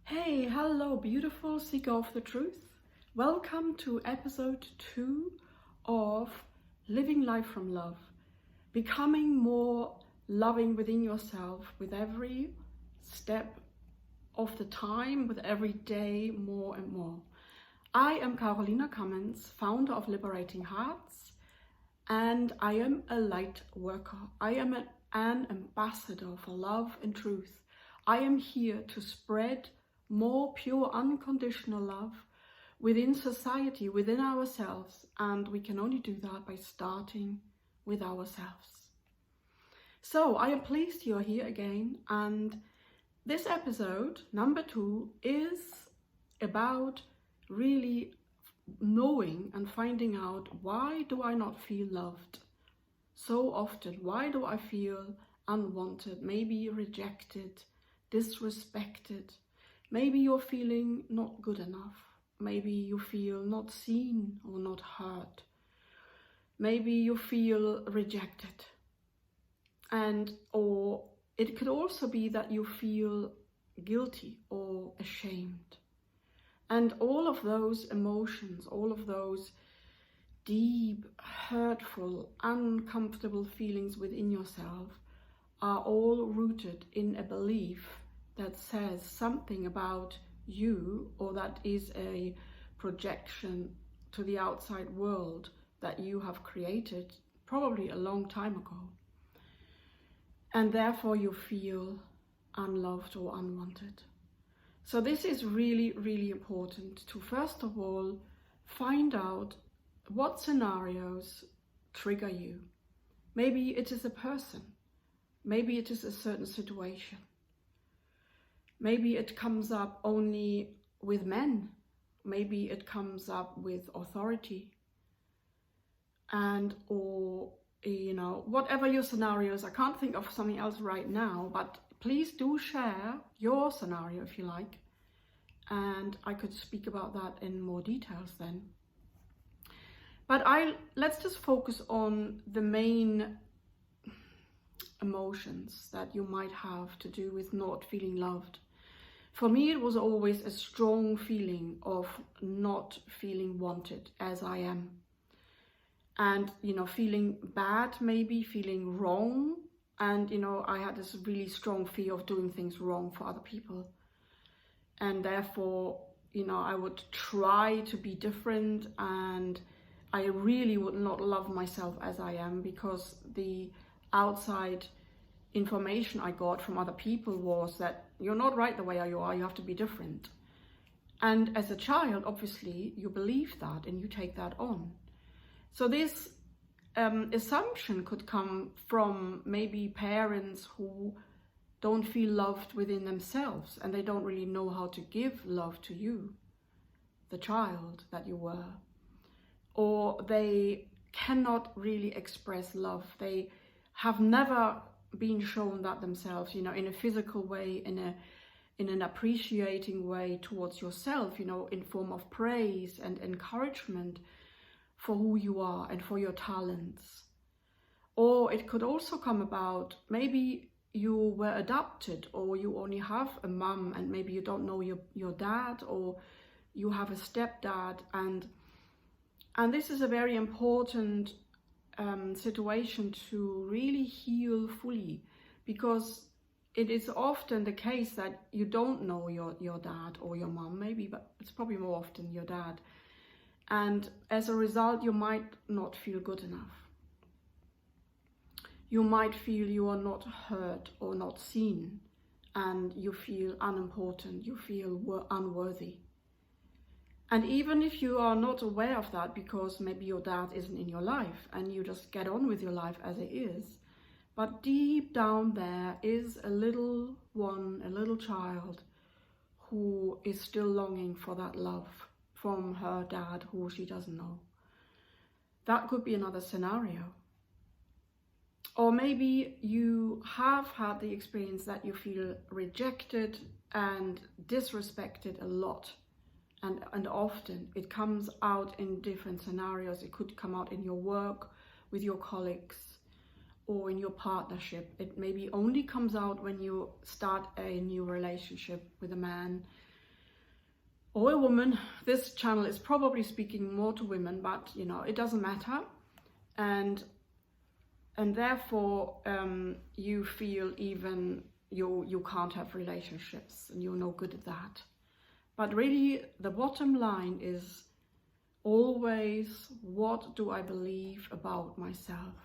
Hey, hello, beautiful seeker of the truth. Welcome to episode 2 of Living Life from Love, becoming more loving within yourself with every step of the time, with every day, more and more. I am Cummins, founder of Liberating Hearts, and I am a light worker. I am an ambassador for love and truth. I am here to spread more pure, unconditional love within society, within ourselves, and we can only do that by starting with ourselves. So I am pleased you're here again, and this episode, number 2, is about really knowing and finding out, why do I not feel loved so often? Why do I feel unwanted, maybe rejected, disrespected? Maybe you're feeling not good enough. Maybe you feel not seen or not heard. Maybe you feel rejected. Or it could also be that you feel guilty or ashamed. And all of those emotions, all of those deep, hurtful, uncomfortable feelings within yourself are all rooted in a belief that says something about you, or that is a projection to the outside world that you have created probably a long time ago. And therefore you feel unloved or unwanted. So this is really, really important to, first of all, find out what scenarios trigger you. Maybe it is a person. Maybe it is a certain situation. Maybe it comes up only with men. Maybe it comes up with authority. Or, whatever your scenarios. I can't think of something else right now, but please do share your scenario if you like. And I could speak about that in more details then. But let's just focus on the main emotions that you might have to do with not feeling loved. For me, it was always a strong feeling of not feeling wanted as I am. And, feeling bad, maybe feeling wrong. And, I had this really strong fear of doing things wrong for other people. And therefore, I would try to be different, and I really would not love myself as I am, because the outside information I got from other people was that you're not right the way you are, you have to be different. And as a child, obviously, you believe that and you take that on. So this assumption could come from maybe parents who don't feel loved within themselves, and they don't really know how to give love to you, the child that you were. Or they cannot really express love. They have never been shown that themselves, in a physical way, in an appreciating way towards yourself, in form of praise and encouragement for who you are and for your talents. Or it could also come about, maybe you were adopted, or you only have a mum and maybe you don't know your dad, or you have a stepdad, and this is a very important situation to really heal fully, because it is often the case that you don't know your dad or your mom, maybe, but it's probably more often your dad. And as a result, you might not feel good enough. You might feel you are not heard or not seen, and you feel unimportant, you feel unworthy. And even if you are not aware of that, because maybe your dad isn't in your life and you just get on with your life as it is, but deep down there is a little child who is still longing for that love from her dad who she doesn't know. That could be another scenario. Or maybe you have had the experience that you feel rejected and disrespected a lot. And often it comes out in different scenarios. It could come out in your work, with your colleagues, or in your partnership. It maybe only comes out when you start a new relationship with a man, or a woman. This channel is probably speaking more to women, but you know, it doesn't matter. And therefore you feel even you can't have relationships and you're no good at that. But really the bottom line is always, what do I believe about myself?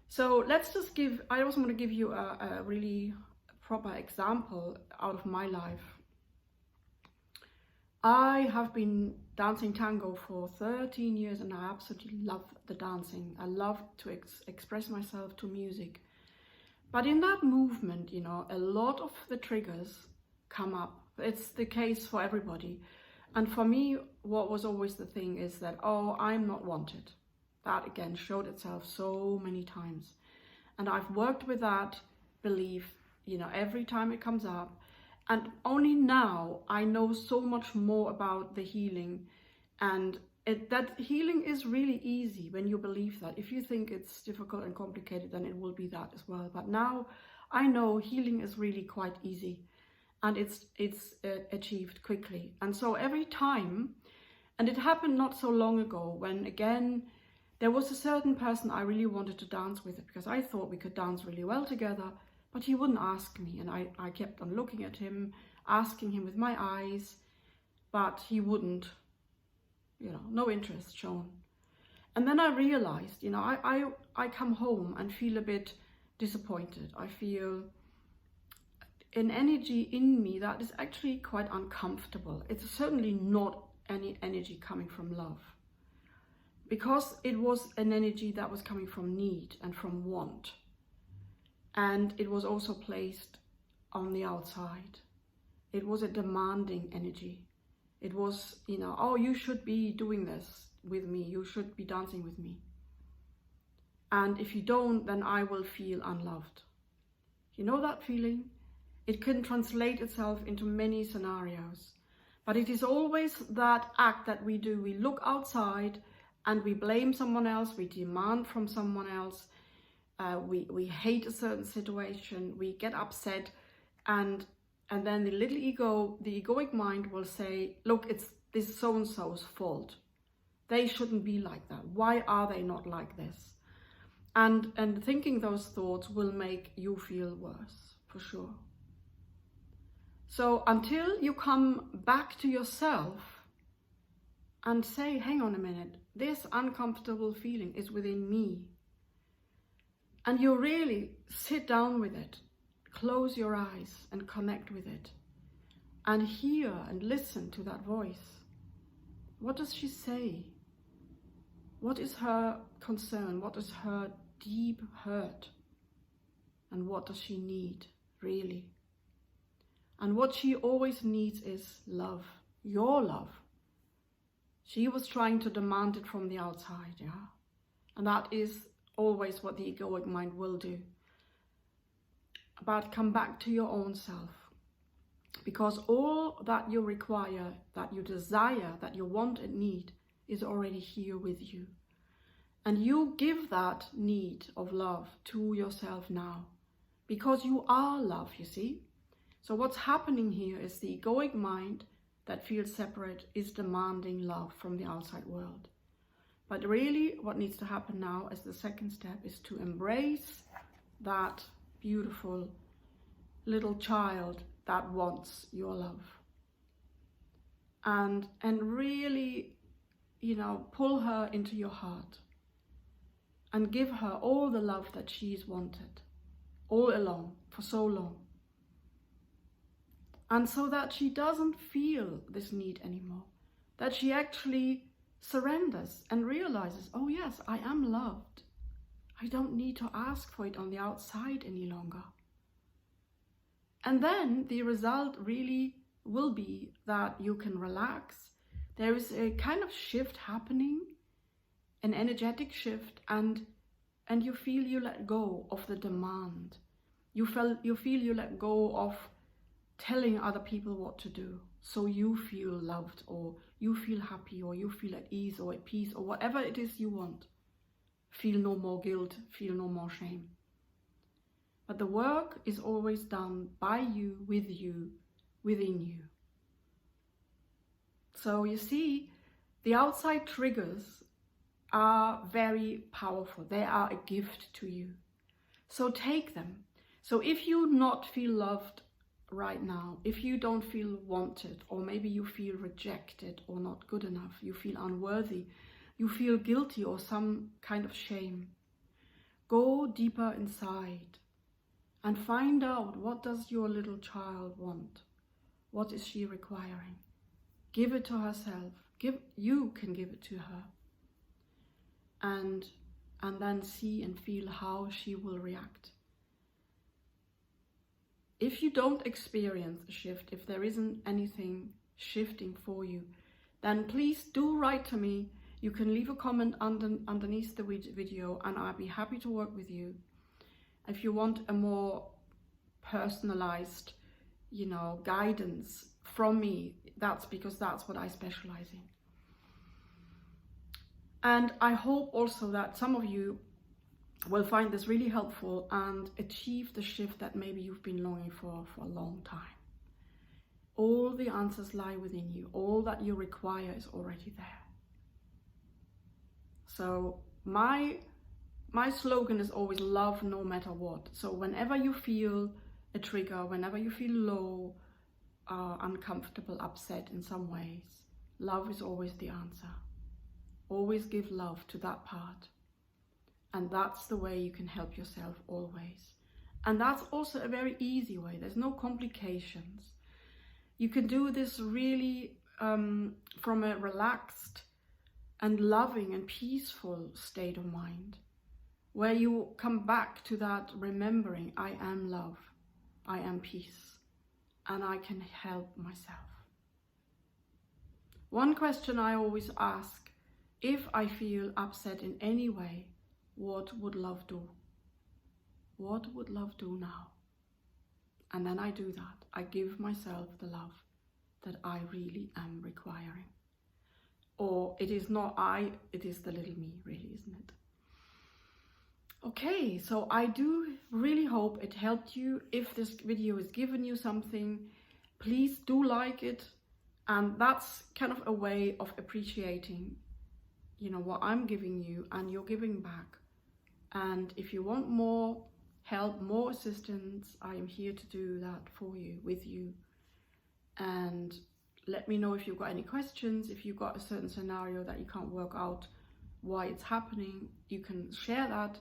So let's just I also want to give you a really proper example out of my life. I have been dancing tango for 13 years and I absolutely love the dancing. I love to express myself to music. But in that movement, you know, a lot of the triggers come up. It's the case for everybody. And for me, what was always the thing is that, oh, I'm not wanted. That again showed itself so many times. And I've worked with that belief, you know, every time it comes up. And only now I know so much more about the healing. And that healing is really easy when you believe that. If you think it's difficult and complicated, then it will be that as well. But now I know healing is really quite easy. And it's achieved quickly. And so every time, and it happened not so long ago, when again, there was a certain person I really wanted to dance with, because I thought we could dance really well together, but he wouldn't ask me. And I kept on looking at him, asking him with my eyes, but he wouldn't, you know, no interest shown. And then I realized, you know, I come home and feel a bit disappointed. I feel an energy in me that is actually quite uncomfortable. It's certainly not any energy coming from love, because it was an energy that was coming from need and from want. And it was also placed on the outside. It was a demanding energy. It was, you know, oh, you should be doing this with me. You should be dancing with me. And if you don't, then I will feel unloved. You know that feeling? It can translate itself into many scenarios. But it is always that act that we do. We look outside and we blame someone else. We demand from someone else. We hate a certain situation. We get upset. And then the little ego, the egoic mind will say, look, it's this so-and-so's fault. They shouldn't be like that. Why are they not like this? And thinking those thoughts will make you feel worse, for sure. So until you come back to yourself and say, hang on a minute, this uncomfortable feeling is within me. And you really sit down with it, close your eyes and connect with it. And hear and listen to that voice. What does she say? What is her concern? What is her deep hurt? And what does she need, really? And what she always needs is love, your love. She was trying to demand it from the outside, yeah? And that is always what the egoic mind will do. But come back to your own self. Because all that you require, that you desire, that you want and need is already here with you. And you give that need of love to yourself now. Because you are love, you see? So what's happening here is the egoic mind that feels separate is demanding love from the outside world. But really what needs to happen now as the second step is to embrace that beautiful little child that wants your love. And really, you know, pull her into your heart and give her all the love that she's wanted all along, for so long. And so that she doesn't feel this need anymore, that she actually surrenders and realizes, oh yes, I am loved. I don't need to ask for it on the outside any longer. And then the result really will be that you can relax. There is a kind of shift happening, an energetic shift, and you feel you let go of the demand. You feel you let go of telling other people what to do, so you feel loved, or you feel happy, or you feel at ease or at peace, or whatever it is you want. Feel no more guilt, feel no more shame. But the work is always done by you, with you, within you. So you see, the outside triggers are very powerful. They are a gift to you. So take them. So if you not feel loved right now, if you don't feel wanted, or maybe you feel rejected or not good enough, you feel unworthy, you feel guilty or some kind of shame, go deeper inside and find out, what does your little child want? What is she requiring? Give it to herself. You can give it to her. And then see and feel how she will react. If you don't experience a shift, if there isn't anything shifting for you, then please do write to me. You can leave a comment underneath the video and I'll be happy to work with you. If you want a more personalized, guidance from me, that's because that's what I specialize in. And I hope also that some of you will find this really helpful and achieve the shift that maybe you've been longing for a long time. All the answers lie within you. All that you require is already there. So my slogan is always love no matter what. So whenever you feel a trigger, whenever you feel low, uncomfortable, upset in some ways, love is always the answer. Always give love to that part. And that's the way you can help yourself always. And that's also a very easy way. There's no complications. You can do this really from a relaxed and loving and peaceful state of mind, where you come back to that remembering, I am love, I am peace, and I can help myself. One question I always ask, if I feel upset in any way, what would love do? What would love do now? And then I do that. I give myself the love that I really am requiring. Or it is not I, it is the little me, really, isn't it? Okay, so I do really hope it helped you. If this video has given you something, please do like it. And that's kind of a way of appreciating, what I'm giving you and you're giving back. And if you want more help, more assistance, I am here to do that for you, with you. And let me know if you've got any questions. If you've got a certain scenario that you can't work out why it's happening, you can share that.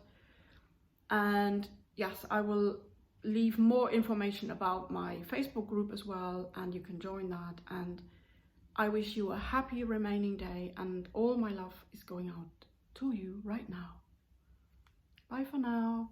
And yes, I will leave more information about my Facebook group as well, and you can join that. And I wish you a happy remaining day, and all my love is going out to you right now. Bye for now.